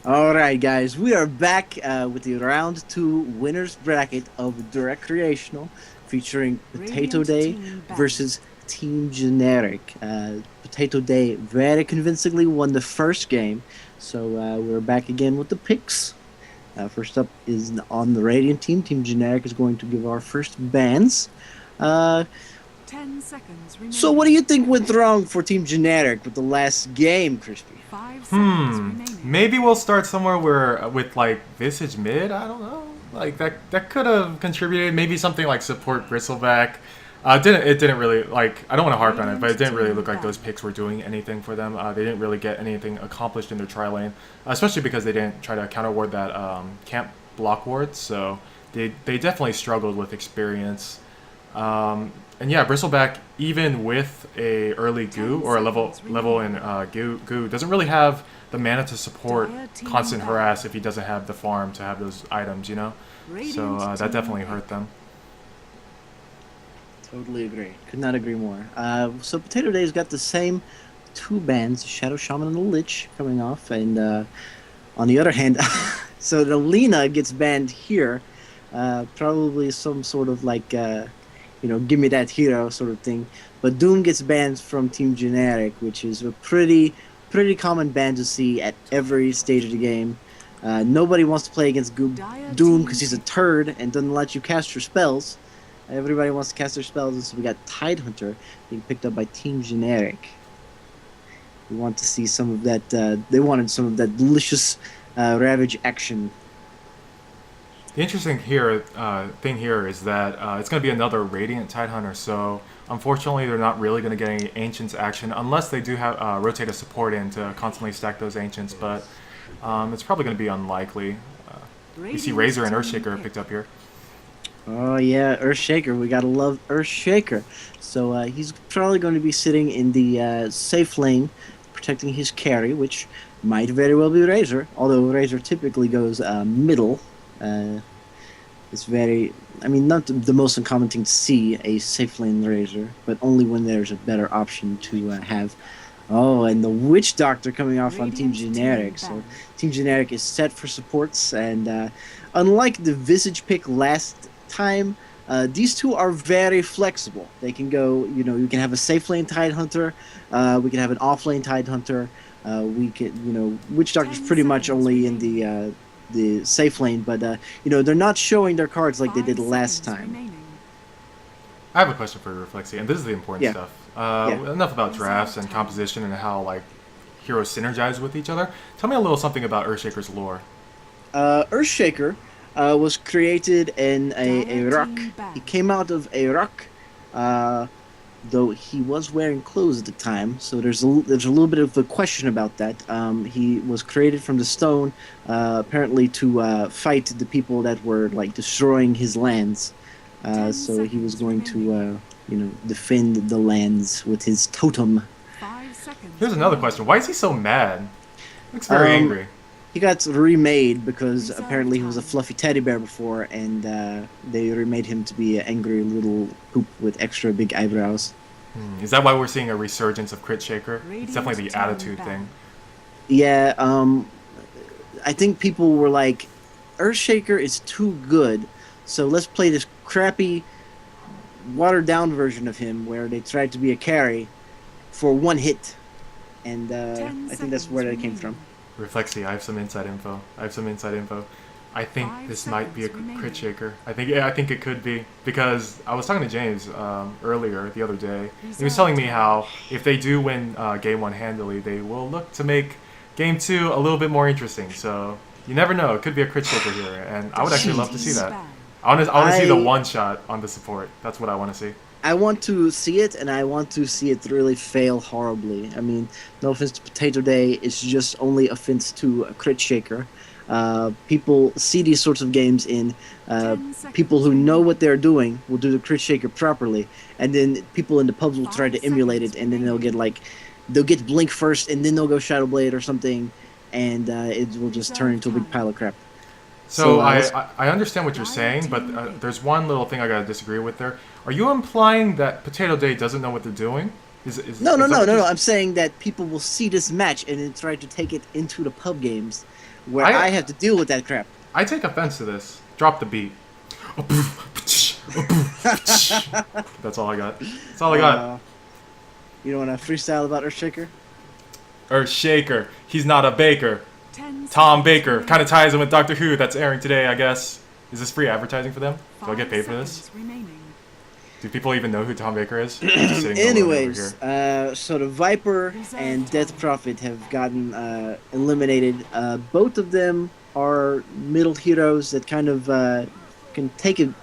All right, guys, we are back with the round two winners bracket of the Recreational, featuring Potato Radiant Day team banned. versus Team Generic. Potato Day very convincingly won the first game, so we're back again with the picks. First up is on the Radiant team. Team Generic is going to give our first bans. Uh, 10 seconds so, what do remaining. you think went wrong for Team Generic with the last game, Crispy? 5 seconds remaining. Maybe we'll start somewhere where with like Visage mid. I don't know. Like that could have contributed. Maybe something like support Bristleback. It didn't really like. I don't want to harp on it, but Radiant it didn't really team look like those banned. picks were doing anything for them. They didn't really get anything accomplished in their tri lane, especially because they didn't try to counter ward that camp block ward. So they definitely struggled with experience. And yeah, Bristleback, even with a early goo 10 or a seconds level in remaining. goo, doesn't really have the mana to support Dire team constant harass banned. if he doesn't have the farm to have those items, you know. So Radiant that team definitely hurt them. banned. Totally agree. Could not agree more. So Potato Day's got the same two bands, Shadow Shaman and the Lich, coming off, and on the other hand, so the Lina gets banned here. Probably some sort of like, give me that hero sort of thing. But Doom gets banned from Team Generic, which is a pretty common ban to see at every stage of the game. Nobody wants to play against Dire Doom because team he's a banned. turd and doesn't let you cast your spells. Everybody wants to cast their spells, and so we got Tidehunter being picked up by Team Generic. We want to see some of that. They wanted some of that delicious Ravage action. The interesting thing here is that it's going to be another Radiant Tidehunter. So unfortunately, they're not really going to get any Ancients action unless they do have rotate a support in to constantly stack those Ancients. But it's probably going to be unlikely. We see Radiant Razor and team Earthshaker picked up picked. here. Oh yeah, Earthshaker. We gotta love Earthshaker. So he's probably going to be sitting in the safe lane, protecting his carry, which might very well be Razor. Although Razor typically goes middle. Uh, it's very, I mean, not the most uncommon thing to see a safe lane Razor, but only when there's a better option to have. Oh, and the Witch Doctor coming off on Team Radiant team Generic. So banned. Team Generic is set for supports, and unlike the Visage pick last time, these two are very flexible. They can go, you can have a safe lane Tide Hunter, we can have an off lane Tide Hunter. We can, Witch Doctor's 10 pretty much seconds only in remaining. the safe lane, but they're not showing their cards like they did 5 last seconds time. remaining. I have a question for Reflexy, and this is the important Yeah, stuff. yeah. Enough about Exile drafts and time. composition and how like heroes synergize with each other. Tell me a little something about Earthshaker's lore. Earthshaker was created in a Dire rock. team He banned. came out of a rock, uh, though he was wearing clothes at the time. So there's a little bit of a question about that. He was created from the stone, apparently to fight the people that were like destroying his lands. 10 So he was seconds going to, remaining. defend the lands with his totem. 5 seconds Here's another remaining. question: why is he so mad? Looks very Um, angry. He got remade because Exile apparently he was a time. fluffy teddy bear before, and they remade him to be an angry little poop with extra big eyebrows. Is that why we're seeing a resurgence of Crit Shaker? It's Radiant definitely the team attitude thing. banned. Yeah, I think people were like, Earthshaker is too good, so let's play this crappy, watered down version of him where they tried to be a carry for one hit, and 10 I think that's where seconds that came from. remaining. Reflexy, I have some inside info. I think 5 this might be a seconds Crit remaining. Shaker. I think it could be because I was talking to James earlier the other day. He was Resolve telling me time. how if they do win game one handily, they will look to make game two a little bit more interesting. So you never know; it could be a Crit Shaker here, and I would actually Dire love to see team Jeez. that. banned. I want to see the I one shot on the support. That's what I want to see. I want to see it, and I want to see it really fail horribly. I mean, no offense to Potato Day, it's just only offense to a Crit Shaker. People see these sorts of games in 10 people seconds who know what remaining. they're doing will do the Crit Shaker properly, and then people in the pubs will try 5 to emulate it, seconds and then remaining. they'll get Blink first, and then they'll go Shadow Blade or something, and it will just turn Reserve into a big pile time. of crap. So So let's. I understand what you're Dire saying, but team picked. there's one little thing I gotta disagree with there. Are you implying that Potato Day doesn't know what they're doing? No, no, is that no, what no, you? no. I'm saying that people will see this match and then try to take it into the pub games, where I I have to deal with that crap. I take offense to this. Drop the beat. That's all I got. That's all I got. uh, you don't want to freestyle about Earthshaker? Earth Shaker. He's not a baker. 10 Tom seconds Baker. remaining. Kind of ties in with Doctor Who. That's airing today, I guess. Is this free advertising for them? Do I get 5 paid for this? seconds remaining. Do people even know who Tom Baker is? I'm just sitting alone over Anyways, here. so the Viper and Death Prophet have gotten eliminated. Both of them are middle heroes that kind of can take a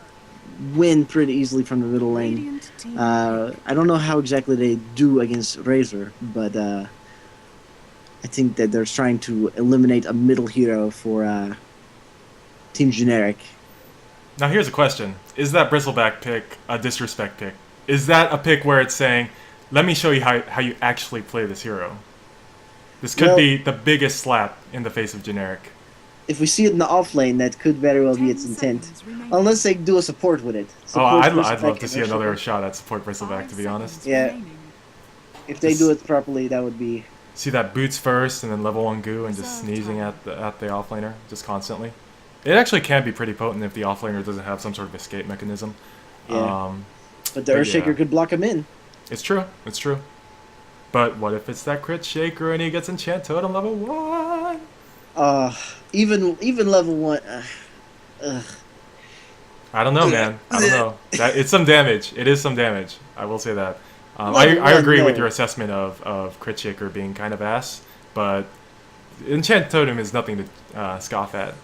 win pretty easily from the middle lane. Radiant team I don't know how exactly they do against Razor, but I think that they're trying to eliminate a middle hero for Team Generic. Now here's a question: is that Bristleback pick a disrespect pick? Is that a pick where it's saying, "Let me show you how you actually play this hero"? This could Well- be the biggest slap in the face of Generic. If we see it in the off lane, that could very well be 10 its intent. seconds remaining. Unless they do a support with it. Oh, Support I'd Bristleback love to and see another Earthshaker. shot at support Bristleback, 5 to be honest. seconds Yeah. remaining. If they do it properly, that would be. See that boots first and then level 1 goo and just Reserve sneezing time. at the offlaner just constantly. It actually can be pretty potent if the offlaner doesn't have some sort of escape mechanism. Yeah. But the but Earthshaker yeah. could block him in. It's true. It's true. But what if it's that crit shaker and he gets enchant totem level 1? Even level 1. I don't know, man. I don't know. It's some damage. It is some damage. I will say that. I Level one, agree with no. your assessment of crit shaker being kind of ass, but enchant totem is nothing to scoff at.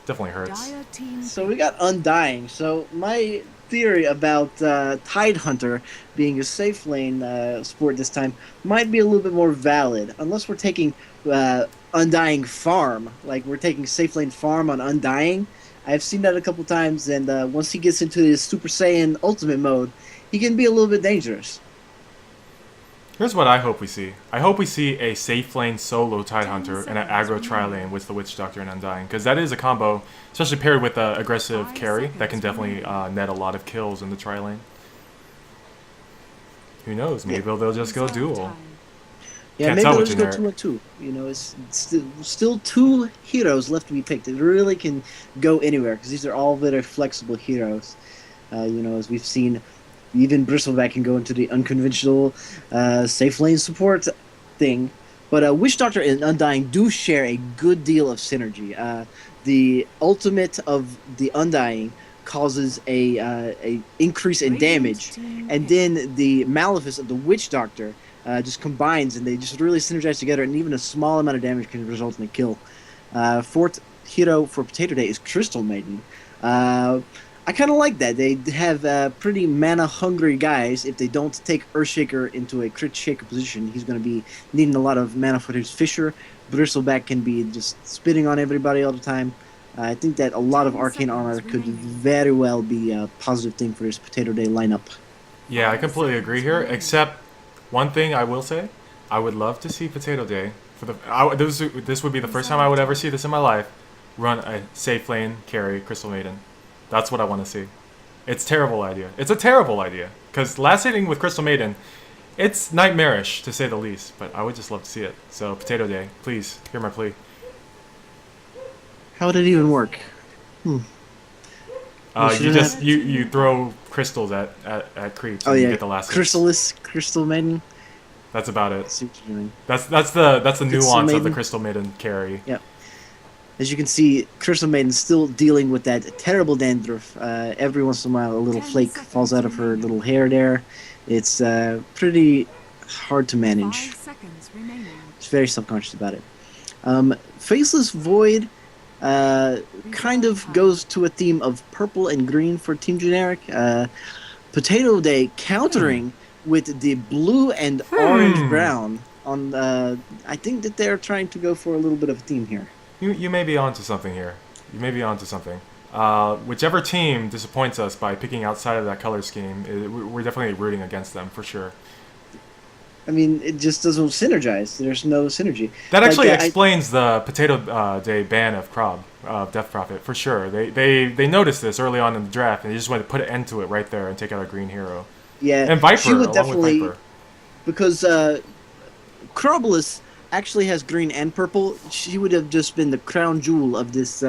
Definitely hurts. Dire team So we got Undying. So my theory about Tidehunter being a safe lane sport this time might be a little bit more valid, unless we're taking Undying farm, like we're taking safe lane farm on Undying. I've seen that a couple times, and once he gets into his Super Saiyan Ultimate mode, he can be a little bit dangerous. Here's what I hope we see. I hope we see a safe lane solo Tidehunter and an aggro tri lane with the Witch Doctor and Undying, because that is a combo, especially paired with an aggressive 5 carry, that can seconds definitely remaining. net a lot of kills in the tri lane. Who knows? Maybe Yeah. they'll just go reserve duel. time. Yeah, Can't maybe tell they'll with just go generic. 2-2. You know, it's still two heroes left to be picked. It really can go anywhere because these are all very flexible heroes. You know, as we've seen, even Bristleback can go into the unconventional safe lane support thing. But Witch Doctor and Undying do share a good deal of synergy. The ultimate of the Undying causes a increase in Radiant damage, team and then the Malefice of the Witch Doctor just combines, and they just really synergize together, and even a small amount of damage can result in a kill. Fourth hero for Potato Day is Crystal Maiden. I kind of like that. They have pretty mana-hungry guys. If they don't take Earthshaker into a crit shaker position, he's going to be needing a lot of mana for his Fisher. Bristleback can be just spitting on everybody all the time. I think that a lot of 10 arcane seconds armor could remaining. very well be a positive thing for his Potato Day lineup. Yeah, I completely agree here. Except one thing I will say, I would love to see Potato Day for this would be the first time I would ever see this in my life. Run a safe lane carry Crystal Maiden. That's what I want to see. It's a terrible idea. It's a terrible idea because last hitting with Crystal Maiden, it's nightmarish to say the least. But I would just love to see it. So Potato Day, please hear my plea. How would it even work? You shouldn't just have- you throw crystals at creeps Oh and you yeah, get the last hit. Crystal Maiden. That's about I it. see what you're doing. That's the Crystal nuance of the Maiden. Crystal Maiden carry. Yep. As you can see, Crystal Maiden's still dealing with that terrible dandruff. Every once in a while, a little 10 flake seconds falls out of her remaining. little hair there. It's pretty hard to 5 manage. seconds remaining. She's very self-conscious about it. Faceless Void kind of goes to a theme of purple and green for Team Generic. Potato Day countering with the blue and orange-brown. On I think that they're trying to go for a little bit of a theme here. You may be onto something here. You may be onto something. Whichever team disappoints us by picking outside of that color scheme, we're definitely rooting against them for sure. I mean, it just doesn't synergize. There's no synergy. That actually Like, explains the Potato Day ban of Death Prophet for sure. They noticed this early on in the draft and they just wanted to put an end to it right there and take out a green hero. Yeah, And Viper she would along definitely. with Viper. because Crobolus actually has green and purple. She would have just been the crown jewel of this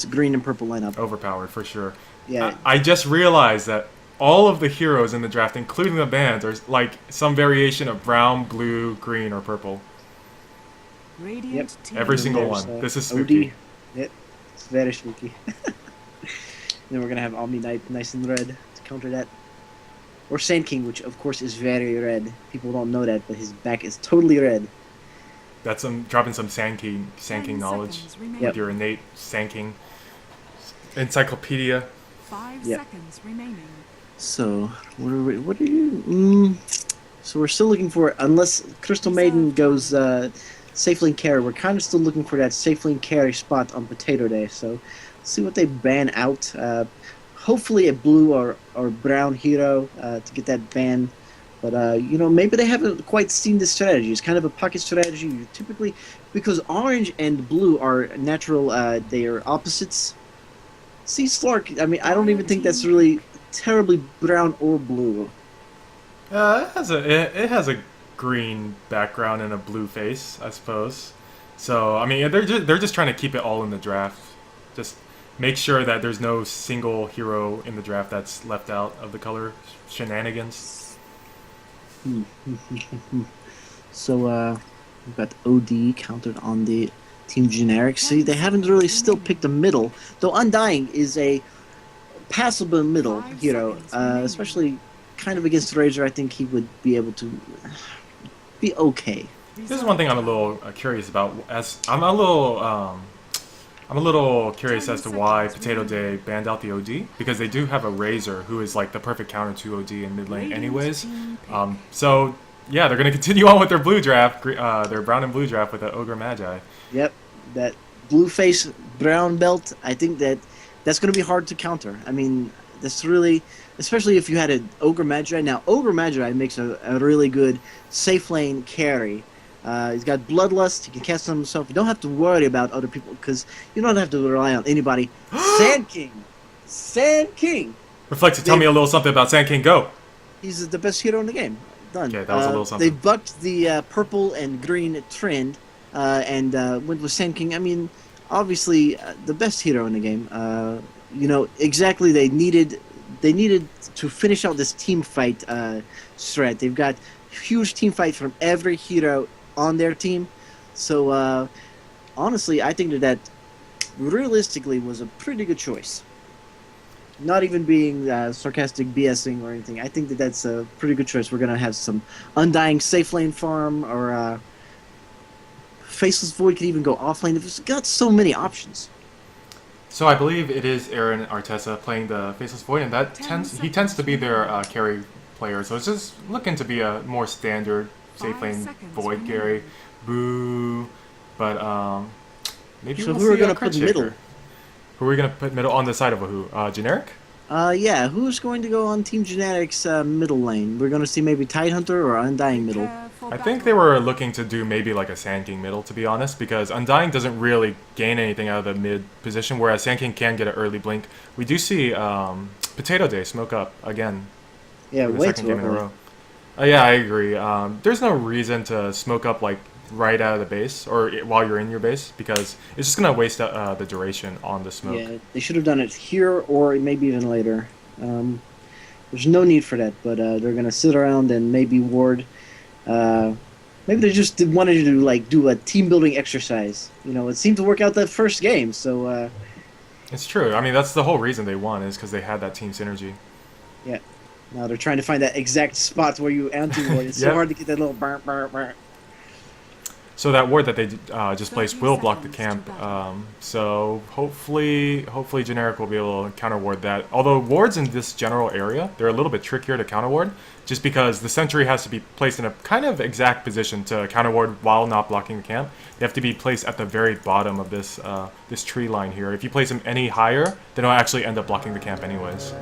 green and purple lineup. Overpowered for sure. Yeah, I just realized that all of the heroes in the draft, including the bands, are like some variation of brown, blue, green, or purple. Radiant Yep. team. Every And then single there's, one. This is spooky. OD. Yep, it's very spooky. Then we're gonna have Omni Knight nice and red to counter that. Or Sand King, which of course is very red. People don't know that, but his back is totally red. That's some dropping some Sand King 10 knowledge seconds remaining. Yep. with your innate Sand King encyclopedia. 5 Yep. seconds remaining. So what are we? What are you? So we're still looking for, unless Crystal Maiden goes safe lane carry. We're kind of still looking for that safe lane carry spot on Potato Day. So let's see what they ban out. Hopefully a blue or brown hero to get that ban. But maybe they haven't quite seen this strategy. It's kind of a pocket strategy. You typically, because orange and blue are natural, they are opposites. See, Slark. I mean, I don't even think that's really terribly brown or blue. It has a green background and a blue face, I suppose. So I mean, they're just trying to keep it all in the draft. Just make sure that there's no single hero in the draft that's left out of the color shenanigans. So we've got OD countered on the Team Generic. See, they haven't really still picked a middle, though Undying is a passable middle hero, especially kind of against Razor. I think he would be able to be okay. This is one thing I'm a little curious about. As I'm a little curious as to why Potato Day banned out the OD, because they do have a Razor who is like the perfect counter to OD in mid lane anyways. So yeah, they're gonna continue on with their blue draft, their brown and blue draft with the Ogre Magi. Yep, that blue face brown belt. I think that's going to be hard to counter. I mean, that's really, especially if you had an Ogre Magi. Now, Ogre Magi makes a really good safe lane carry. He's got Bloodlust. He can cast on himself. You don't have to worry about other people because you don't have to rely on anybody. Sand King. Sand King. Reflected, tell me a little something about Sand King. Go. He's the best hero in the game. Done. Okay, that was a little something. They bucked the purple and green trend and went with Sand King. I mean, obviously the best hero in the game. Exactly. They needed to finish out this team fight strat. They've got huge team fight from every hero on their team. So honestly, I think that realistically was a pretty good choice. Not even being sarcastic, BSing or anything. I think that's a pretty good choice. We're gonna have some Undying safe lane farm, or Faceless Void could even go offlane. It's got so many options. So I believe it is Aaron Artesa playing the Faceless Void, and he tends to be their carry player. So it's just looking to be a more standard safe lane Void carry. Boo. But maybe So we'll who are we see a gonna crit put middle? shaker. Who are we gonna put middle on the side of a who? Generic? Yeah. Who's going to go on Team Genetics middle lane? We're gonna see maybe Tidehunter or Undying middle. I think they were looking to do maybe like a Sand King middle, to be honest, because Undying doesn't really gain anything out of the mid position, whereas Sand King can get an early blink. We do see Potato Day smoke up again. Yeah, for the way second too game in a early. row. Yeah, I agree. There's no reason to smoke up like right out of the base or while you're in your base, because it's just gonna waste the duration on the smoke. Yeah, they should have done it here or maybe even later. There's no need for that, but they're gonna sit around and maybe ward. Maybe they just wanted to do a team building exercise. It seemed to work out that first game. So It's true. I mean, that's the whole reason they won, is because they had that team synergy. yeah, now they're trying to find that exact spot where you anti-ward. It's so Yep. hard to get that little burn, burn, burn. So that ward that they just placed 30 will block the seconds camp. to battle. So hopefully Generic will be able to counter ward that. Although wards in this general area, they're a little bit trickier to counter ward, just because the sentry has to be placed in a kind of exact position to counter ward while not blocking the camp. They have to be placed at the very bottom of this this tree line here. If you place them any higher, then it'll actually end up blocking the camp anyways.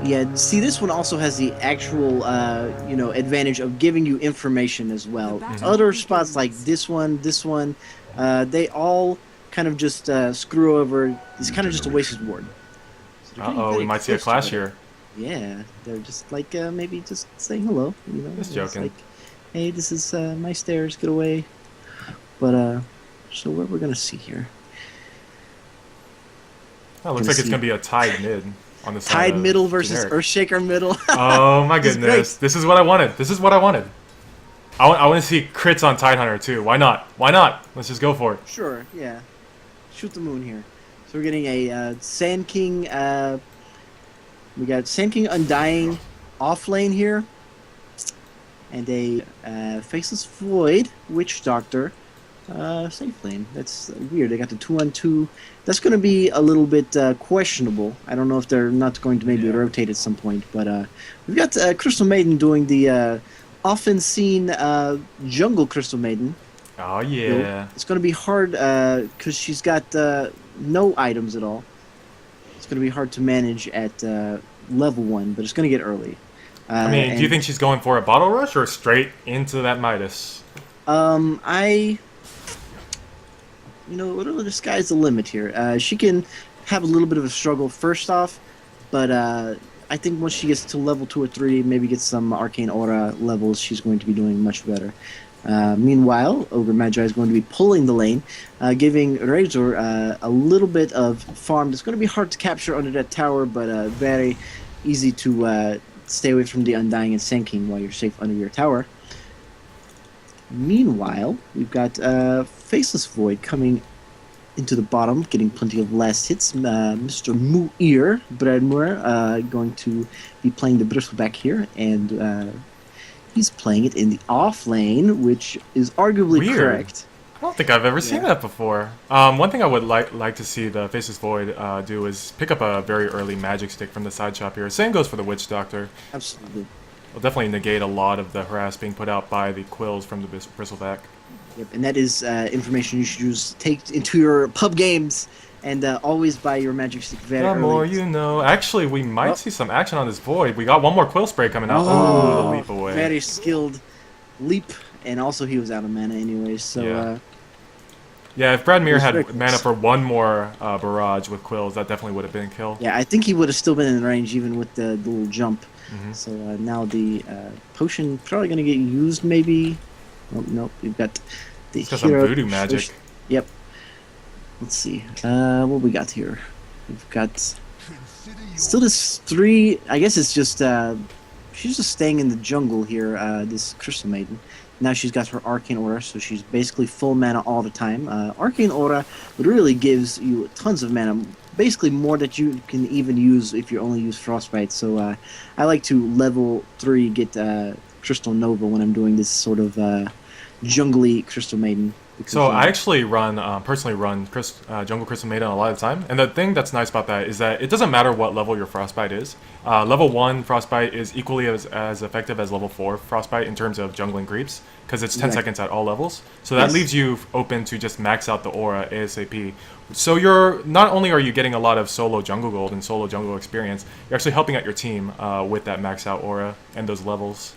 Yeah, see, this one also has the actual, advantage of giving you information as well. Other spots like this one, they all kind of just screw over. It's kind of just a wasted ward. So they're getting Uh-oh, we very might see a close clash together. here. Yeah, they're just like maybe just saying hello. Just It's joking. like, hey, this is my stairs. Get away. But so what we're gonna see here? Oh, looks Gonna like it's see gonna be a tied mid on the side Tide of middle versus generic. Earthshaker middle. Oh my This is great. goodness. This is what I wanted. This is what I wanted. I want to see crits on Tidehunter too. Why not? Why not? Let's just go for it. Sure, yeah. Shoot the moon here. So we're getting a Sand King. We got Sand King Undying off lane here, and a Faceless Void Witch Doctor safe lane. That's weird. They got the 2-on-2. That's going to be a little bit questionable. I don't know if they're not going to maybe Yeah. rotate at some point, but we've got Crystal Maiden doing the often seen Jungle Crystal Maiden. Oh You know, yeah. it's going to be hard because she's got no items at all. It's going to be hard to manage at level 1, but it's going to get early. I mean, do you And think she's going for a bottle rush or straight into that Midas? I, really, the sky's the limit here. She can have a little bit of a struggle first off, but I think once she gets to level 2 or 3, maybe gets some arcane aura levels, she's going to be doing much better. Meanwhile, Ogre Magi is going to be pulling the lane, giving Razor a little bit of farm. It's going to be hard to capture under that tower, but very easy to stay away from the Undying and Sand King while you're safe under your tower. Meanwhile, we've got Faceless Void coming into the bottom, getting plenty of last hits. Mr. Muir Bradmore going to be playing the Bristleback here, and he's playing it in the off lane, which is arguably Weird. correct. I don't think I've ever seen Yeah. that before. One thing I would like to see the Faceless Void do is pick up a very early magic stick from the side shop here. Same goes for the Witch Doctor. Absolutely. Will definitely negate a lot of the harass being put out by the quills from the Bristleback. Yep, and that is information you should use take into your pub games, and always buy your magic stick very The early. more you know. Actually, we might Oh. see some action on this Void. We got one more Quill Spray coming out. Oh, the leap away. Very skilled leap, and also he was out of mana anyway, so Yeah. Yeah, if Brad Muir was had very close. mana for one more barrage with Quills, that definitely would have been a kill. yeah, I think he would have still been in range even with the little jump. Hmm. So now the potion probably going to get used maybe. Oh, nope, we've got the It's got some hero voodoo magic. Yep. Let's see. What we got here? We've got still this 3. I guess it's just she's just staying in the jungle here. This Crystal Maiden. Now she's got her Arcane Aura, so she's basically full mana all the time. Arcane Aura really gives you tons of mana, basically more that you can even use if you only use Frostbite. So I like to level 3 get Crystal Nova when I'm doing this sort of jungly Crystal Maiden. Because, So I actually personally run Jungle Crystal Maiden a lot of the time, and the thing that's nice about that is that it doesn't matter what level your Frostbite is. Level 1 Frostbite is equally as effective as level 4 Frostbite in terms of jungling creeps, because it's 10 Exactly. seconds at all levels. So that Yes. leaves you open to just max out the aura ASAP. So you're not only are you getting a lot of solo jungle gold and solo jungle experience, you're actually helping out your team with that max out aura and those levels.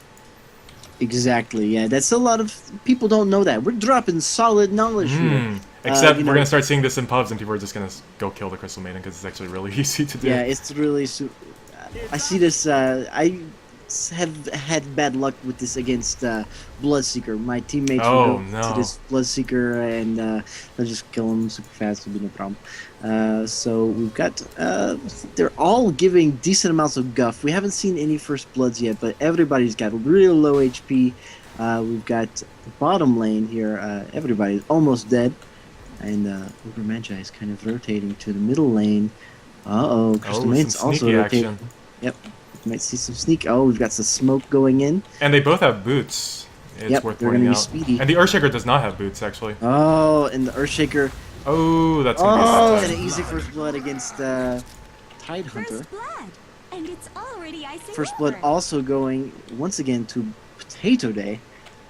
Exactly, yeah. That's a lot of people don't know that. We're dropping solid knowledge here. Except you we're know- gonna start seeing this in pubs, and people are just gonna go kill the Crystal Maiden because it's actually really easy to do. Yeah, it's really. I see this. Have had bad luck with this against Bloodseeker. My teammates Oh, will go no. to this Bloodseeker and they'll just kill him super fast. It'll be no problem. So we've got. They're all giving decent amounts of guff. We haven't seen any first bloods yet, but everybody's got real low HP. We've got the bottom lane here. Everybody's almost dead. And Ogre Magi is kind of rotating to the middle lane. Crystal some Maiden's also sneaky rotating. action. Yep. You might see some sneak. Oh, we've got some smoke going in. And they both have boots. It's Yep, worth they're pointing gonna be out. speedy. And the Earthshaker does not have boots, actually. Oh, and the Earthshaker. Oh, that's gonna Oh, be and a an easy first blood against Tide Hunter. First blood, and it's already icing First over. blood also going once again to Potato Day.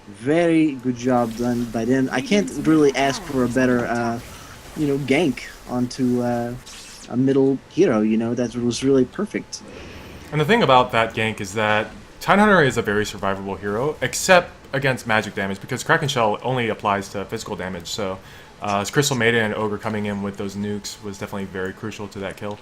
Very good job done by them. I can't really ask for a better, gank onto a middle hero. That was really perfect. And the thing about that gank is that Tidehunter is a very survivable hero, except against magic damage, because Kraken Shell only applies to physical damage. So Crystal Maiden and Ogre coming in with those nukes was definitely very crucial to that kill.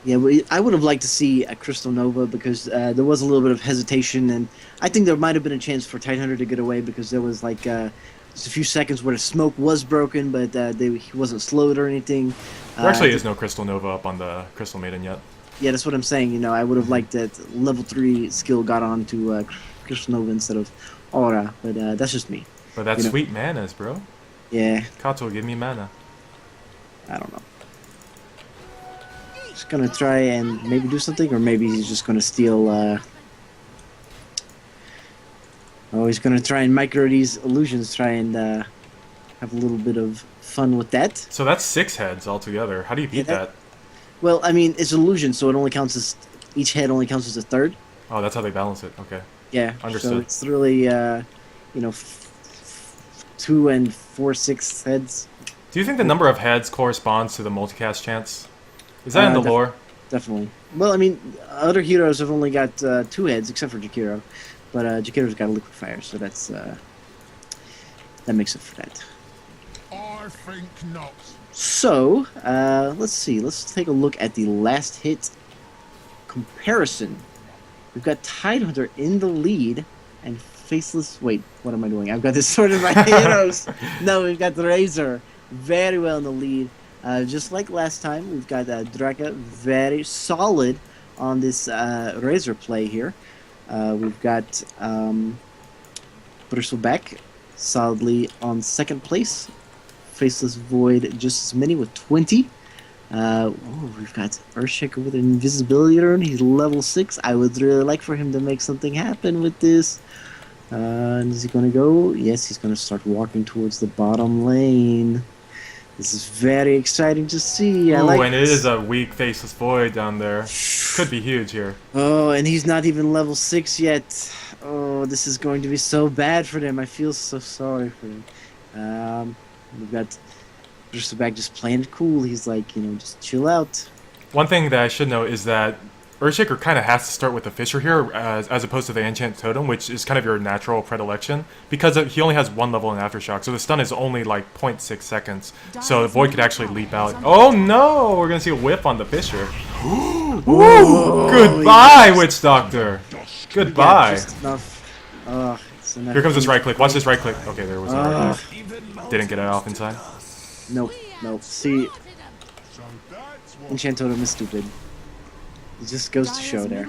Yeah, I would have liked to see a Crystal Nova because there was a little bit of hesitation, and I think there might have been a chance for Tidehunter to get away because there was like just a few seconds where the smoke was broken, but he wasn't slowed or anything. There actually Uh, is no Crystal Nova up on the Crystal Maiden yet. yeah, that's what I'm saying. You know, I would have liked that level 3 skill got on to Crystal Nova instead of Aura, but that's just me. But that's You know. sweet manas, bro. Yeah, Kato, give me mana. I don't know. Just gonna try and maybe do something, or maybe he's just gonna steal. Oh, he's gonna try and micro these illusions, try and have a little bit of fun with that. So that's 6 heads altogether. How do you beat Yeah, that? Well, I mean, it's illusion, so it only counts as each head only counts as a third. Oh, that's how they balance it. Okay. Yeah, so Understood. it's really 2 and 4/6 heads. Do you think the number of heads corresponds to the multicast chance? Is that in the lore? Definitely. Well, I mean, other heroes have only got 2 heads, except for Jakiro, but Jakiro's got a liquefier, so that's that makes up for that. I think not. So, let's see. Let's take a look at the last hit comparison. We've got Tidehunter in the lead, and Faceless... Wait, what am I doing? I've got this sorted by heroes. No, we've got the Razor very well in the lead. Just like last time, we've got Draka very solid on this Razor play here. We've got Bristleback solidly on second place. Faceless Void just as many with 20. We've got Earthshaker with an invisibility turn. He's level 6. I would really like for him to make something happen with this. And is he going to go? Yes, he's going to start walking towards the bottom lane. This is very exciting to see. I Ooh, like and it this. is a weak Faceless Void down there. Could be huge here. Oh, and he's not even level 6 yet. Oh, this is going to be so bad for them. I feel so sorry for him. We've got Bristleback just playing it cool. He's like, just chill out. One thing that I should note is that Earthshaker kind of has to start with the Fissure here, as opposed to the Enchant Totem, which is kind of your natural predilection, because he only has 1 level in Aftershock, so the stun is only like 0.6 seconds, so the Void could actually leap out. Oh no! We're gonna see a whip on the Fissure. Ooh! Goodbye, Witch Doctor! Goodbye! Yeah, just enough. It's enough. Here comes this right click. Watch this right click. Okay, there was no right Ugh. click. Didn't get it off inside. Nope. See, So that's what. Enchant Totem is stupid. It just goes to show there.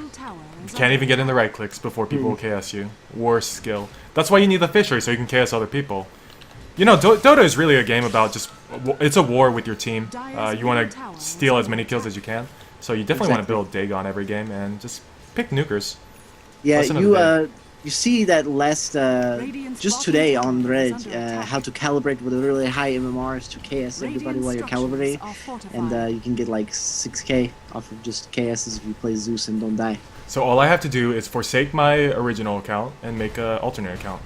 Can't even get in the right clicks before people will KS you. Worst skill. That's why you need the Fishery, so you can KS other people. You know, Dota is really a game about just... It's a war with your team. You want to steal as many kills as you can. So you definitely want to build Dagon every game and just pick nukers. Yeah, Lesson of the day. you see that last just today on Red how to calibrate with a really high MMRs to KS everybody while you're calibrating, and you can get like 6k off of just KSs if you play Zeus and don't die. So all I have to do is forsake my original account and make an alternate account.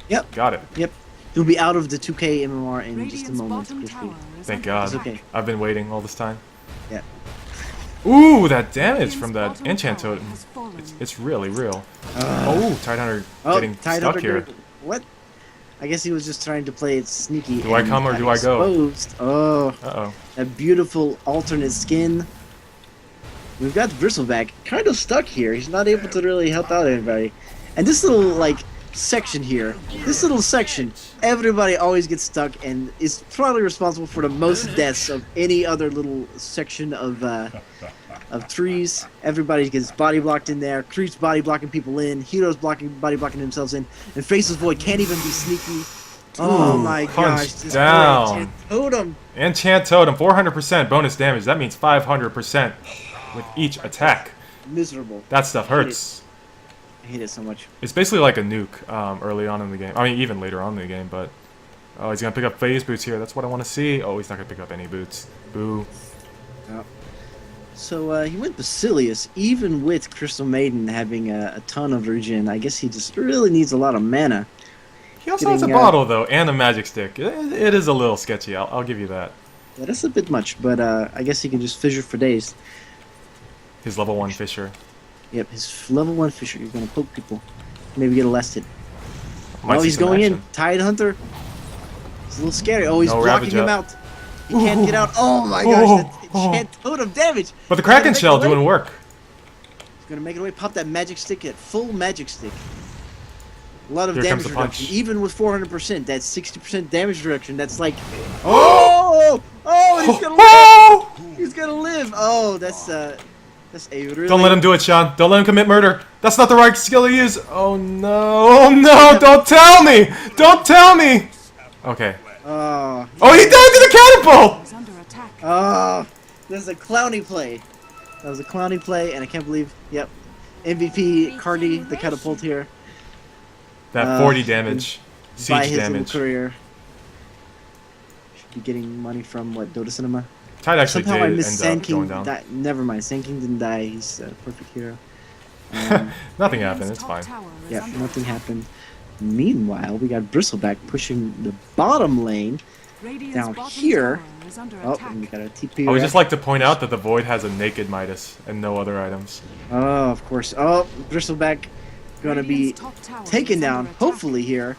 Yep. Got it. Yep. You'll be out of the 2k MMR in just a moment, crispy. Thank God. It's okay. I've been waiting all this time. Yeah. Ooh, that damage from that Enchant Totem. It's really real. Oh, Tidehunter getting stuck here. What? I guess he was just trying to play it sneaky. Do I and come or got do I go? exposed. Oh, Uh-oh. that beautiful alternate skin. We've got Bristleback kind of stuck here. He's not able to really help out anybody. And this little, like, section here, everybody always gets stuck and is probably responsible for the most deaths of any other little section of trees. Everybody gets body blocked in there. Creeps body blocking people in. Heroes body blocking themselves in. And Faceless Void can't even be sneaky. Oh my gosh. This down. Totem. Enchant Totem, 400% bonus damage. That means 500% with each attack. Miserable. That stuff hurts. I hate it so much. It's basically like a nuke early on in the game. I mean, even later on in the game, but... Oh, he's going to pick up phase boots here. That's what I want to see. Oh, he's not going to pick up any boots. Boo. Yep. So he went Basilius, even with Crystal Maiden having a ton of regen. I guess he just really needs a lot of mana. He also has a bottle, though, and a magic stick. It is a little sketchy. I'll give you that. Yeah, that's a bit much, but I guess he can just fissure for days. His level 1 Fissure. Yep, his level 1 fissure. You're going to poke people. Maybe get a last hit. Might Oh, see he's some going action. in. It's a little scary. Oh, he's No blocking Ravager. him out. He can't get out. Oh my gosh, that enchant totem damage. But the He's gonna Kraken make Shell it away. doing work. He's gonna make it away. Pop that magic stick at full magic stick. A lot of Here comes damage the punch. reduction, even with 400%. That's 60% damage reduction. That's like, oh, and he's gonna live. Oh! He's gonna live. Oh, that's a really. Don't let him do it, Sean. Don't let him commit murder. That's not the right skill to use. Oh no! Oh no! Don't tell me! Don't tell me! Okay. Oh, Oh, he died to the catapult! Is under attack. oh, that's a clowny play. That was a clowny play, and I can't believe. Yep, MVP Cardi the catapult here. That 40 damage. By Siege his damage. little career. Should be getting money from what, Dota Cinema? Tide actually Somehow I did missed end Sand up going King. down. Never mind, Sand King didn't die. He's a perfect hero. Nothing happened. It's Top fine. tower is Yeah, under nothing attack. happened. Meanwhile, we got Bristleback pushing the bottom lane. Radiant's Down bottom here- tower is under Oh, attack. and we got a TP. I would ref. just like to point out that the Void has a naked Midas and no other items. Oh, of course. Oh, Bristleback gonna be Radiant's top tower taken is down. under attack. Hopefully here.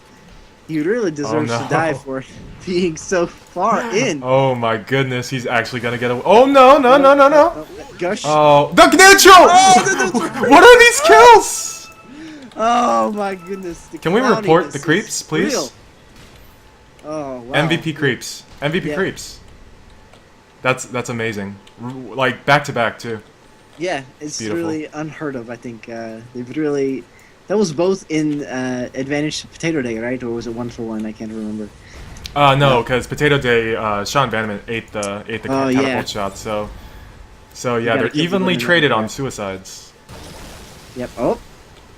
He really deserves no. to die for being so far in. Oh my goodness, he's actually gonna get a. Oh no, no, no, no, no! Gush. Oh, the neutral! Oh, What are these kills? Oh my goodness. The Can we report the clowniness creeps, is please? real. Oh, wow. MVP creeps. MVP Yeah. creeps. That's amazing. Like back to back too. Yeah, it's Beautiful. really unheard of, I think. They've really... That was both in Advantage to Potato Day, right? Or was it 1-for-1? I can't remember. No, because Potato Day, Sean Bannerman ate the Oh, catapult yeah. shot. So yeah, gotta they're kill the evenly women traded up on there. suicides. Yep. Oh,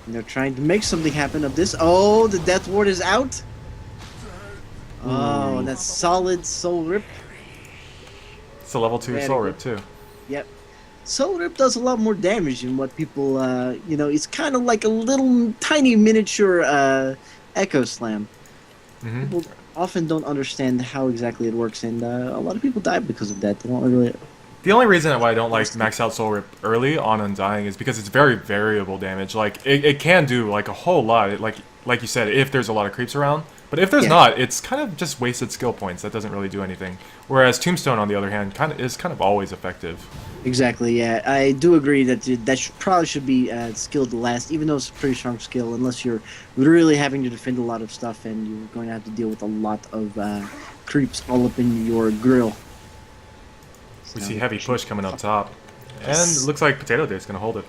and they're trying to make something happen of this. Oh, the Death Ward is out. Oh, and that's solid Soul Rip. It's a level 2 Very Soul good. Rip too. Yep. Soul Rip does a lot more damage than what people, it's kind of like a little tiny miniature Echo Slam. hmm People often don't understand how exactly it works, and a lot of people die because of that. They don't really... The only reason why I don't like max out Soul Rip early on Undying is because it's very variable damage. Like it can do like a whole lot. Like you said, if there's a lot of creeps around. But if there's Yeah. not, it's kind of just wasted skill points. That doesn't really do anything. Whereas Tombstone, on the other hand, is kind of always effective. Exactly, yeah. I do agree that probably should be skilled last, even though it's a pretty strong skill, unless you're really having to defend a lot of stuff and you're going to have to deal with a lot of creeps all up in your grill. We So, see heavy push coming up top. Yes. And it looks like Potato Day's going to hold it.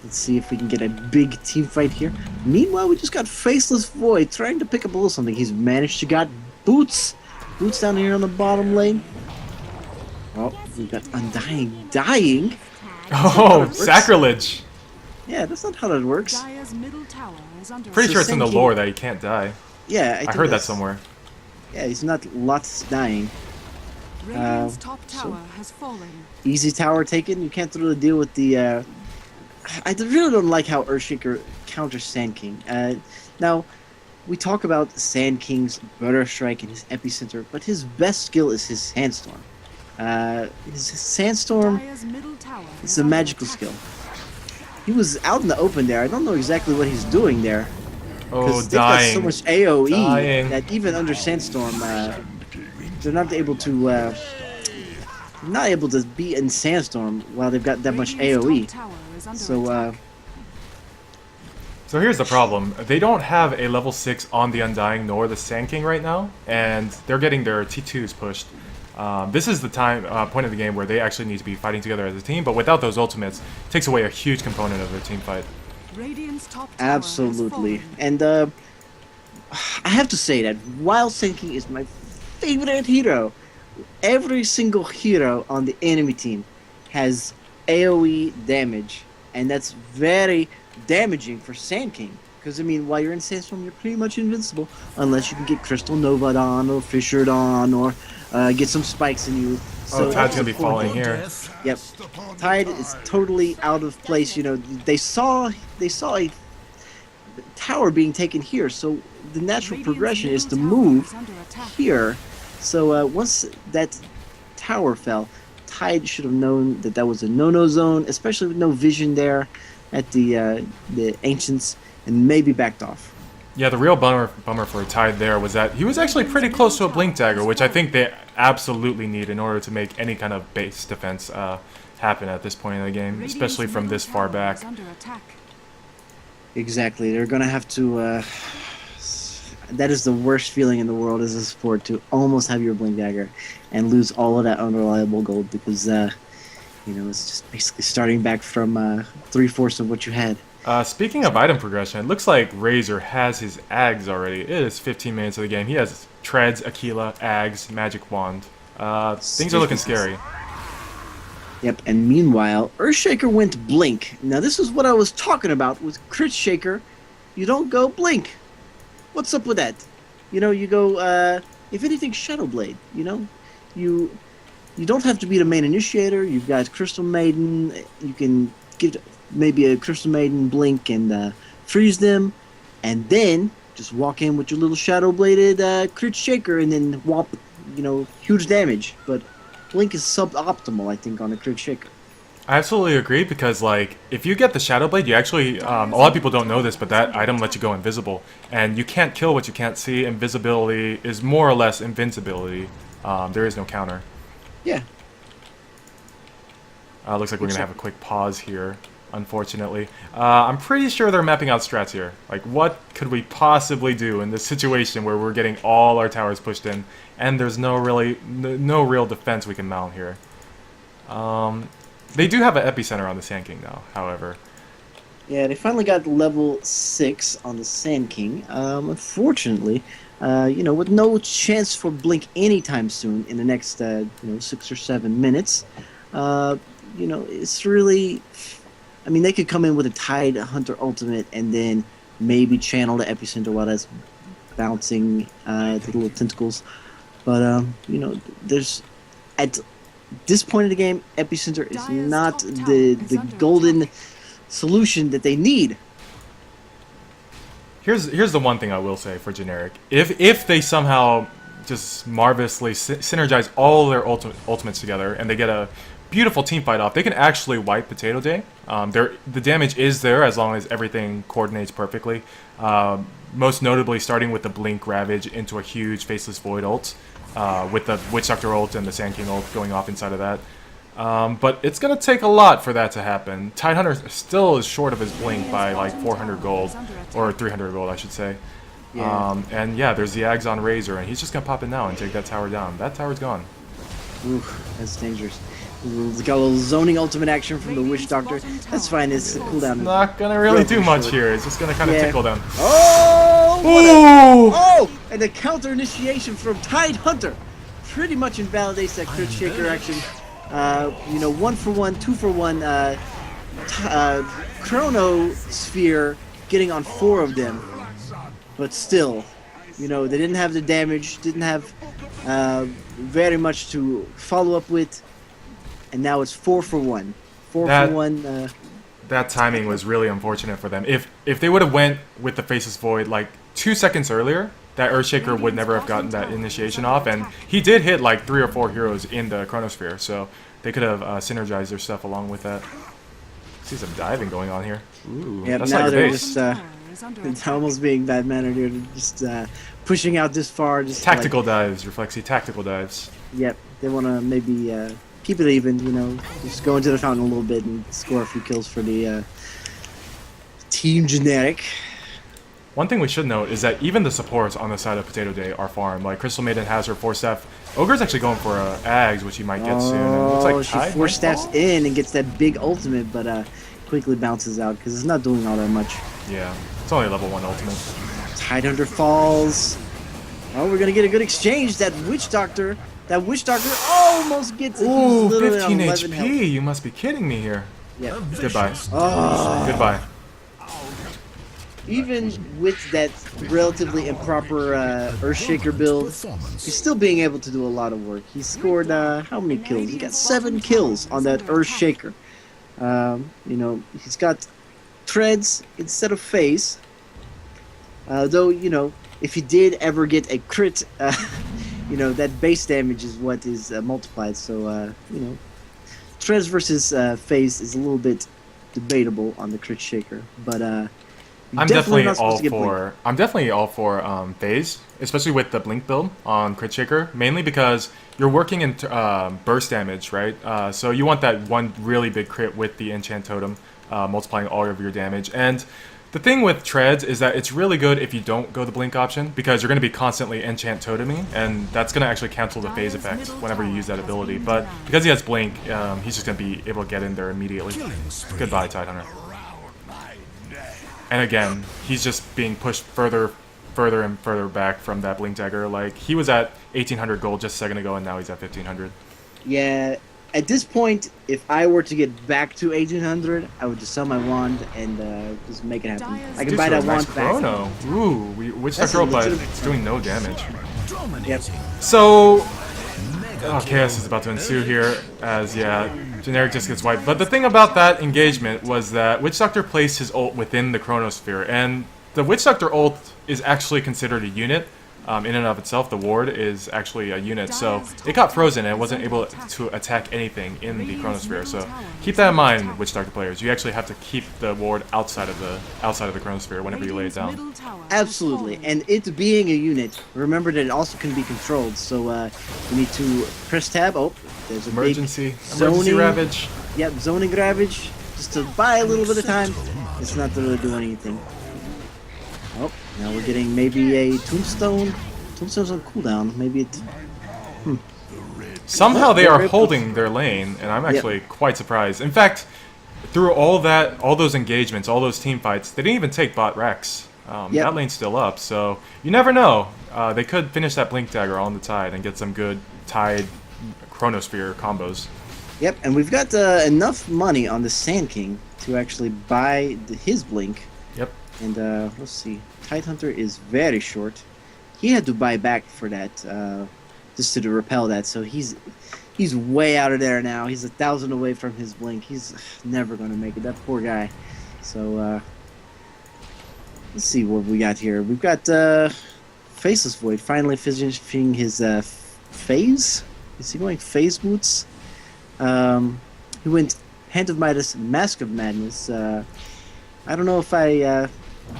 Let's see if we can get a big team fight here. Meanwhile, we just got Faceless Void trying to pick up a little something. He's managed to got Boots. Boots down here on the bottom lane. Oh, we got Undying dying. Oh, works. sacrilege! Yeah, that's not how that works. Dire's middle tower is under Pretty So sure it's in the Sand lore King- that he can't die. Yeah, I think heard that that's- somewhere. Yeah, he's not lots dying. Radiant's top so- tower has fallen. Easy tower taken. You can't really deal with the. I really don't like how Earthshaker counters Sand King. Now, we talk about Sand King's Butter Strike and his Epicenter, but his best skill is his Sandstorm. His Sandstorm Dire's middle tower is is a under magical attack. skill. He was out in the open there. I don't know exactly what he's doing there. Oh, Because they've got so dying. much AoE Dying. that even under Sandstorm, they're not able to. Not able to be in Sandstorm while they've got that much Radiant's AoE. top tower is under So, attack. So here's the problem. They don't have a level 6 on the Undying nor the Sand King right now, and they're getting their T2s pushed. This is the point of the game where they actually need to be fighting together as a team, but without those ultimates, it takes away a huge component of their team fight. Radiant's top tower has absolutely. fallen. And I have to say that while Sand King is my favorite hero, every single hero on the enemy team has AoE damage, and that's very damaging for Sand King. Because, I mean, while you're in Sandstorm, you're pretty much invincible, unless you can get Crystal Nova'd on, or Fissured on, or get some spikes in you. Oh, Tide's that's gonna be the point. falling here. Yep. Tide is totally out of place. You know, they saw a tower being taken here, so the natural Radiant's progression is to middle tower move is under attack. here. So once that tower fell, Tide should have known that that was a no-no zone, especially with no vision there at the Ancients, and maybe backed off. Yeah, the real bummer for Tide there was that he was actually pretty close to a Blink Dagger, which I think they absolutely need in order to make any kind of base defense happen at this point in the game, especially from this far back. Exactly. They're gonna have to. That is the worst feeling in the world as a sport, to almost have your Blink Dagger and lose all of that unreliable gold, because it's just basically starting back from 3/4 of what you had. Speaking of item progression, it looks like Razor has his Ags already. It is 15 minutes of the game. He has Treads, Aquila, Ags, Magic Wand. Things are looking scary. Yep, and meanwhile, Earthshaker went Blink. Now this is what I was talking about with Crit Shaker. You don't go Blink. What's up with that? You go, if anything, Shadow Blade. You don't have to be the main initiator. You've got Crystal Maiden. You can give maybe a Crystal Maiden Blink and freeze them, and then just walk in with your little Shadow Bladed Crit Shaker and then whomp, huge damage. But Blink is suboptimal, I think, on a Crit Shaker. I absolutely agree, because like if you get the Shadow Blade, you actually a lot of people don't know this, but that item lets you go invisible, and you can't kill what you can't see. Invisibility is more or less invincibility. There is no counter. Yeah. Looks like we're gonna have a quick pause here, unfortunately. I'm pretty sure they're mapping out strats here. Like, what could we possibly do in this situation where we're getting all our towers pushed in, and there's no real defense we can mount here. They do have an epicenter on the Sand King now, however. Yeah, they finally got level 6 on the Sand King. Unfortunately, with no chance for Blink anytime soon in the next, 6 or 7 minutes, it's really... I mean, they could come in with a Tide Hunter ultimate and then maybe channel the epicenter while that's bouncing the little tentacles. But, there's... At this point in the game, epicenter is not the golden solution that they need. Here's the one thing I will say for generic: if they somehow just marvelously synergize all their ultimates together and they get a beautiful team fight off, they can actually wipe Potato Day. The damage is there as long as everything coordinates perfectly. Most notably, starting with the Blink Ravage into a huge Faceless Void ult. With the Witch Doctor ult and the Sand King ult going off inside of that. But it's going to take a lot for that to happen. Tide Hunter still is short of his Blink by like 400 gold, or 300 gold I should say. Yeah. And yeah, there's the Ags on Razor, and he's just going to pop it now and take that tower down. That tower's gone. Ooh, that's dangerous. Got a little zoning ultimate action from the Witch Doctor. That's fine, it's a cooldown. Not going to really do much here. It's just going to kind of tickle them. Oh! Ooh! Oh! And the counter initiation from Tide Hunter pretty much invalidates that Crit Shaker action. 1 for 1, 2 for 1. Chrono Sphere getting on 4 of them. But still, they didn't have the damage, didn't have very much to follow up with. And now it's 4 for 1. 4 for 1. That timing was really unfortunate for them. If they would have went with the Faceless Void like 2 seconds earlier, that Earthshaker would never have gotten that initiation off, and he did hit like 3 or 4 heroes in the Chronosphere, so they could have synergized their stuff along with that. See some diving going on here. Ooh, yep, that's now like they're base. just it's almost being bad mannered here, just pushing out this far. Just tactical dives, Reflexy, tactical dives. Yep, they want to maybe keep it even, just go into the fountain a little bit and score a few kills for the team generic. One thing we should note is that even the supports on the side of Potato Day are farmed. Like, Crystal Maiden has her 4-staff. Ogre's actually going for Ags, which he might get soon. And it looks like she 4-staffs in and gets that big ultimate, but quickly bounces out because it's not doing all that much. Yeah, it's only a level 1 ultimate. Tide Hunter falls. Oh, we're going to get a good exchange. That Witch Doctor almost gets it. Ooh, 15 HP. Health. You must be kidding me here. Yep. Goodbye. Oh. Goodbye. Even with that relatively improper Earthshaker build, he's still being able to do a lot of work. He scored, how many kills? He got 7 kills on that Earthshaker. He's got Treads instead of Face. Though, if he did ever get a crit, that base damage is what is multiplied. So, Treads versus Face is a little bit debatable on the Crit Shaker. But, You're I'm definitely not supposed all to get blink. for. I'm definitely all for phase, especially with the blink build on Crit Shaker. Mainly because you're working in burst damage, right? So you want that one really big crit with the enchant totem, multiplying all of your damage. And the thing with treads is that it's really good if you don't go the blink option because you're going to be constantly enchant toteming, and that's going to actually cancel the phase effect whenever you use that ability. But because he has blink, he's just going to be able to get in there immediately. Goodbye, Tidehunter. And again, he's just being pushed further and further back from that blink dagger. Like, he was at 1800 gold just a second ago, and now he's at 1500. Yeah, at this point, if I were to get back to 1800, I would just sell my wand and just make it happen. I can buy that Nice wand back. chrono. Ooh, Witch Doctor ult, but it's doing no damage. Yep. So, chaos is about to ensue here, as, yeah, Generic just gets wiped. But the thing about that engagement was that Witch Doctor placed his ult within the Chronosphere, and the Witch Doctor ult is actually considered a unit. In and of itself, the ward is actually a unit, so it got frozen and it wasn't able to attack anything in the Chronosphere. So keep that in mind, Witch Doctor players. You actually have to keep the ward outside of the Chronosphere whenever you lay it down. Absolutely, and it being a unit, remember that it also can be controlled. So you need to press tab. Oh, there's a Emergency zoning, Ravage. Yep, zoning ravage, just to buy a little bit of time. It's not to really do anything. Oh, now we're getting maybe a tombstone. Tombstone's on cooldown. Maybe it. Somehow they are holding their lane, and I'm actually quite surprised. In fact, through all those engagements, all those team fights, they didn't even take bot Rex. That lane's still up, so you never know. They could finish that Blink Dagger on the Tide and get some good Tide Chronosphere combos. Yep, and we've got enough money on the Sand King to actually buy his Blink. Yep. And let's see, Tidehunter is very short. He had to buy back for that, just to repel that. So he's way out of there now. He's 1,000 away from his blink. He's never gonna make it. That poor guy. So let's see what we got here. We've got Faceless Void finally finishing his phase. Is he going phase boots? He went Hand of Midas, Mask of Madness. I don't know if I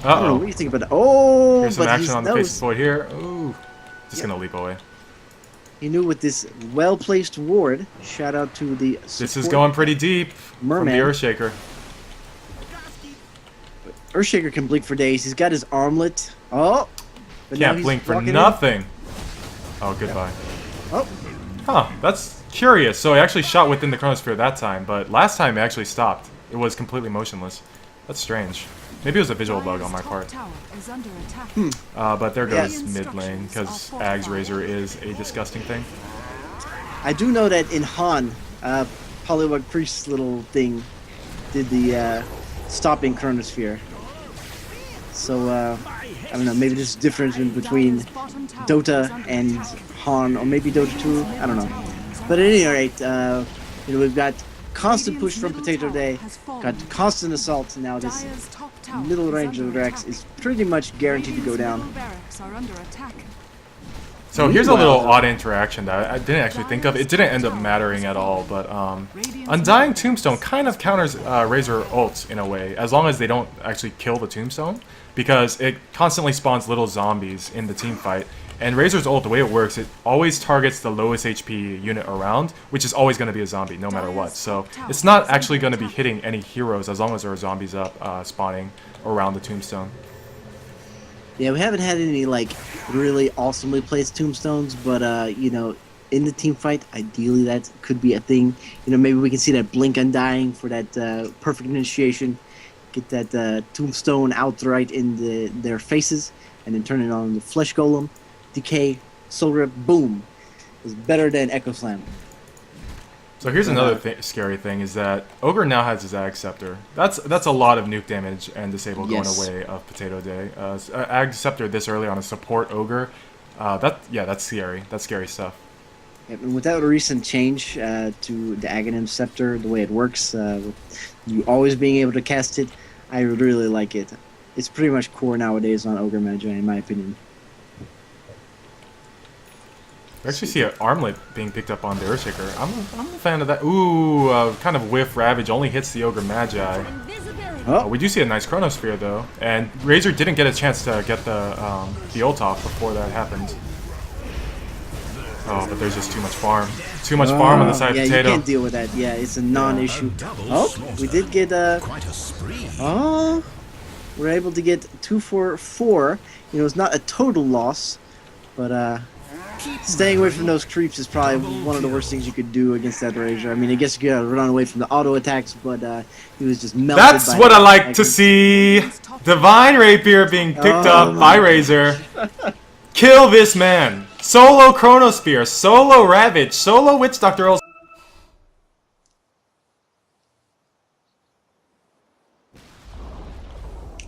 don't know, what do you think about that? Oh, here's some but action on the Faceless Void here. Ooh, just gonna leap away. He knew with this well-placed ward. Shout out to the This is going pretty deep Merman. from the Earthshaker. Earthshaker can blink for days. He's got his armlet. Oh, but now Can't he's blink for walking in. nothing. Oh, goodbye. Oh, Huh, that's curious. So he actually shot within the Chronosphere that time, but last time it actually stopped. It was completely motionless. That's strange. Maybe it was a visual bug on my part. But there goes mid lane, because Ag's Razor is a disgusting thing. I do know that in Han, Polywog Priest's little thing did the stopping Chronosphere. So, I don't know, maybe there's a difference in between Dota and Han, or maybe Dota 2, I don't know. But at any rate, we've got constant push from Potato Day, got constant assault, now this middle range of Rex is pretty much guaranteed to go down. So here's a little odd interaction that I didn't actually think of. It didn't end up mattering at all, but Undying Tombstone kind of counters Razor ults in a way, as long as they don't actually kill the Tombstone, because it constantly spawns little zombies in the team fight. And Razor's ult, the way it works, it always targets the lowest HP unit around, which is always going to be a zombie, no matter what. So it's not actually going to be hitting any heroes as long as there are zombies up spawning around the Tombstone. Yeah, we haven't had any, like, really awesomely placed tombstones, but, in the team fight, ideally that could be a thing. Maybe we can see that Blink Undying for that perfect initiation. Get that tombstone outright in their faces, and then turn it on the Flesh Golem, Decay, Soul Rip, boom. It's better than Echo Slam. So here's another scary thing, is that Ogre now has his Ag Scepter. That's a lot of nuke damage and disable going away of Potato Day. Ag Scepter this early on a support Ogre, that's scary. That's scary stuff. Yeah, and without a recent change to the Aghanim Scepter, the way it works, with you always being able to cast it, I really like it. It's pretty much core nowadays on Ogre Magi, in my opinion. I actually see an armlet being picked up on the Earthshaker. I'm a fan of that. Ooh, kind of whiff Ravage only hits the Ogre Magi. Oh, We do see a nice Chronosphere though, and Razor didn't get a chance to get the ult off before that happened. Oh, but there's just too much farm. Too much farm on the side yeah, of you Potato. can't deal with that. Yeah, it's a non-issue. Oh, we did get Quite a spree. oh, we're able to get 2 for 4. You know, it's not a total loss, but staying away from those creeps is probably one of the worst things you could do against that Razor. I mean, I guess you could run away from the auto attacks, but he was just melted. That's by what I like to Agnes. see. Divine Rapier being picked Oh up by my Razor. Kill this man. Solo Chronospear, solo Ravage, solo Witch Doctor.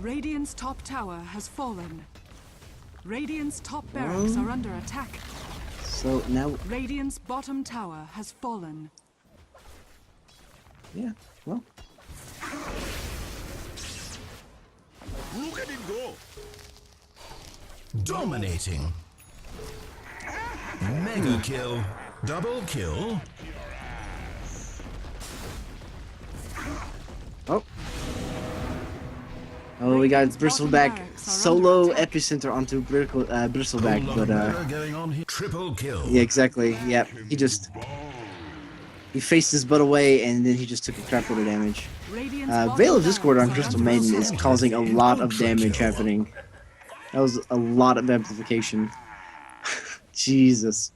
Radiant's top tower has fallen. Radiant's top barracks are under attack. So now, Radiant's bottom tower has fallen. yeah, well, Look at him go. Dominating. Mega kill. Double kill. oh. Oh, we got Bristleback solo epicenter onto Bristleback, but Going on here. Triple kill. yeah, exactly. Yeah, he faced his butt away, and then he just took a crap load of damage. Radiant's Veil of bottom Discord on barracks are Crystal under Maiden is assault. causing a lot of damage happening. That was a lot of amplification. Jesus.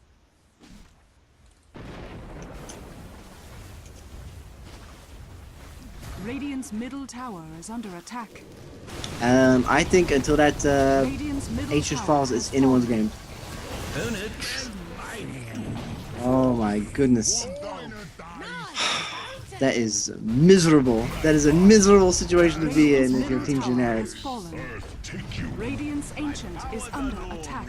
Radiant's middle tower is under attack. I think until that Radiant's middle Ancient tower Falls has is anyone's game. Own it. Oh my goodness. That is miserable. That is a miserable situation to be in if you're Team Generic. Has fallen. Radiant's ancient is under attack.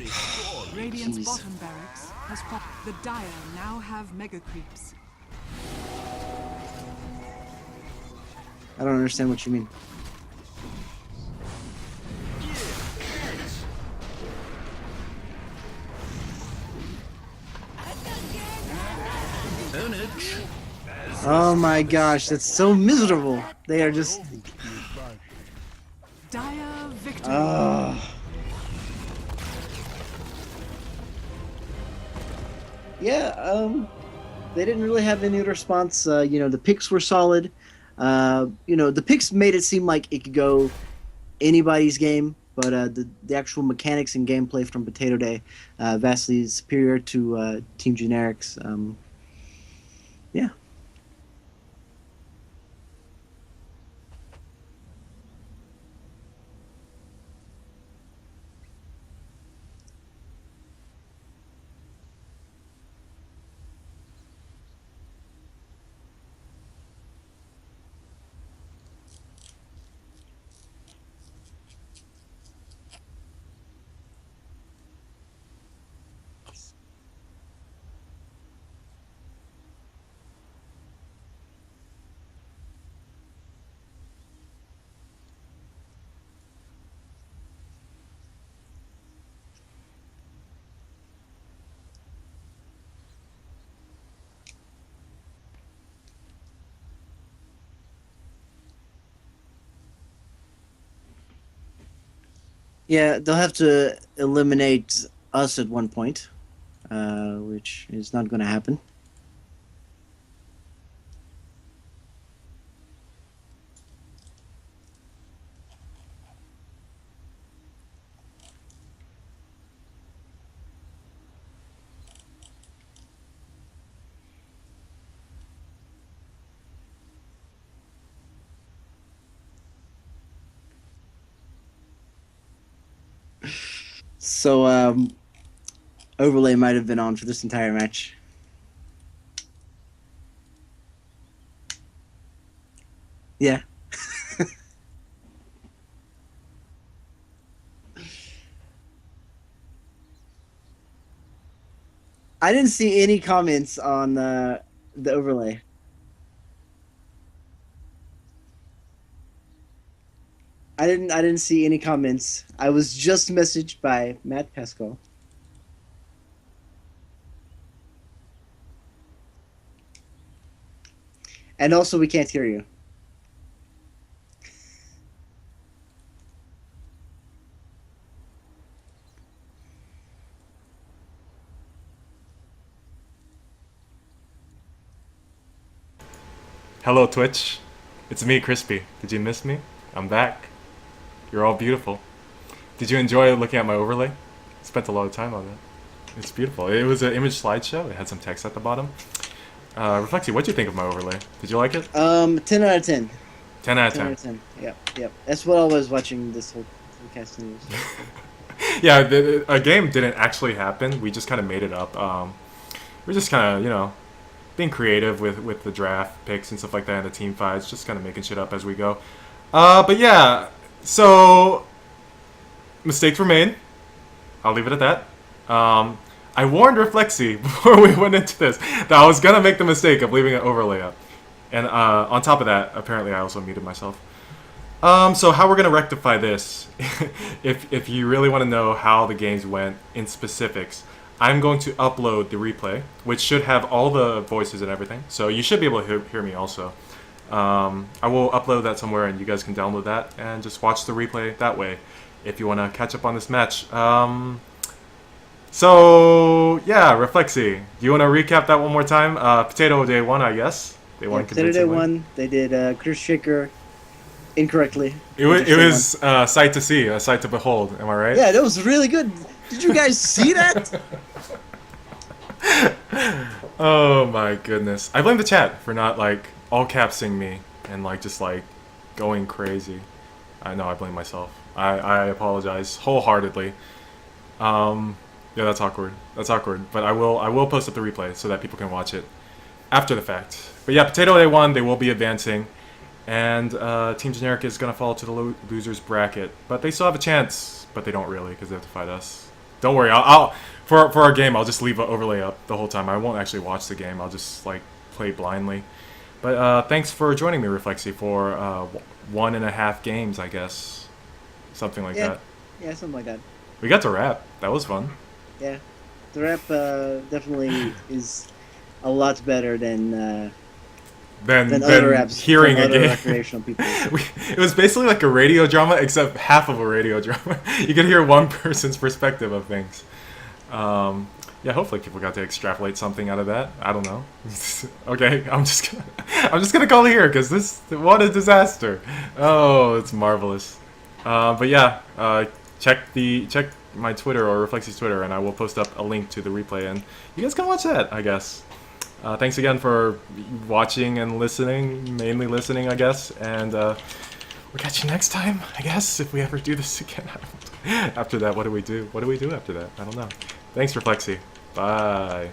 Radiant's Jeez. bottom barracks has fallen. The Dire now have mega creeps. I don't understand what you mean. Own it. Oh my gosh, that's so miserable. They are just. Dire victory. Yeah, they didn't really have any response. You know, the picks were solid. You know, the picks made it seem like it could go anybody's game, but the actual mechanics and gameplay from Potato Day vastly superior to Team Generics. Yeah. Yeah, they'll have to eliminate us at one point, which is not going to happen. So, overlay might have been on for this entire match. Yeah. I didn't see any comments on the overlay. I didn't see any comments. I was just messaged by Matt Pascal. And also we can't hear you. Hello, Twitch. It's me, Crispy. Did you miss me? I'm back. You're all beautiful. Did you enjoy looking at my overlay? Spent a lot of time on that. It's beautiful. It was an image slideshow. It had some text at the bottom. Reflexy, what'd you think of my overlay? Did you like it? 10 out of 10. 10 out of 10 10. out of 10. Yep. That's what I was watching this whole casting. Yeah, a game didn't actually happen. We just kind of made it up. We're just kind of, you know, being creative with the draft picks and stuff like that and the team fights, just kind of making shit up as we go. But yeah, so mistakes were made. I'll leave it at that. I warned Reflexy before we went into this that I was gonna make the mistake of leaving an overlay up, and on top of that, apparently I also muted myself. So how we're gonna rectify this? if you really want to know how the games went in specifics, I'm going to upload the replay, which should have all the voices and everything. So you should be able to hear me also. I will upload that somewhere, and you guys can download that and just watch the replay that way if you want to catch up on this match. So yeah, Reflexy, do you want to recap that one more time? Potato Day 1, I guess. They won Potato Day convincingly. 1, they did Chris Shaker incorrectly. It was sight to see, a sight to behold. Am I right? Yeah, that was really good. Did you guys see that? Oh my goodness. I blame the chat for not like all capsing me and like just like going crazy. I know I blame myself. I apologize wholeheartedly. Yeah, that's awkward. That's awkward. But I will post up the replay so that people can watch it after the fact. But yeah, Potato Day 1, they will be advancing. And Team Generic is going to fall to the losers bracket. But they still have a chance, but they don't really because they have to fight us. Don't worry, I'll for our game, I'll just leave an overlay up the whole time. I won't actually watch the game. I'll just like play blindly. But thanks for joining me, Reflexy, for 1.5 games, I guess. Something like that. Yeah, something like that. We got to rap. That was fun. Yeah. The rap definitely is a lot better than other raps hearing from a other game. recreational people. It was basically like a radio drama, except half of a radio drama. You could hear one person's perspective of things. Yeah, hopefully people got to extrapolate something out of that. I don't know. Okay, I'm just gonna call it here because what a disaster. Oh, it's marvelous. But yeah, check my Twitter or Reflexy's Twitter, and I will post up a link to the replay, and you guys can watch that, I guess. Thanks again for watching and listening, mainly listening, I guess, and we'll catch you next time, I guess, if we ever do this again. After that, what do we do? What do we do after that? I don't know. Thanks, Reflexy. Bye.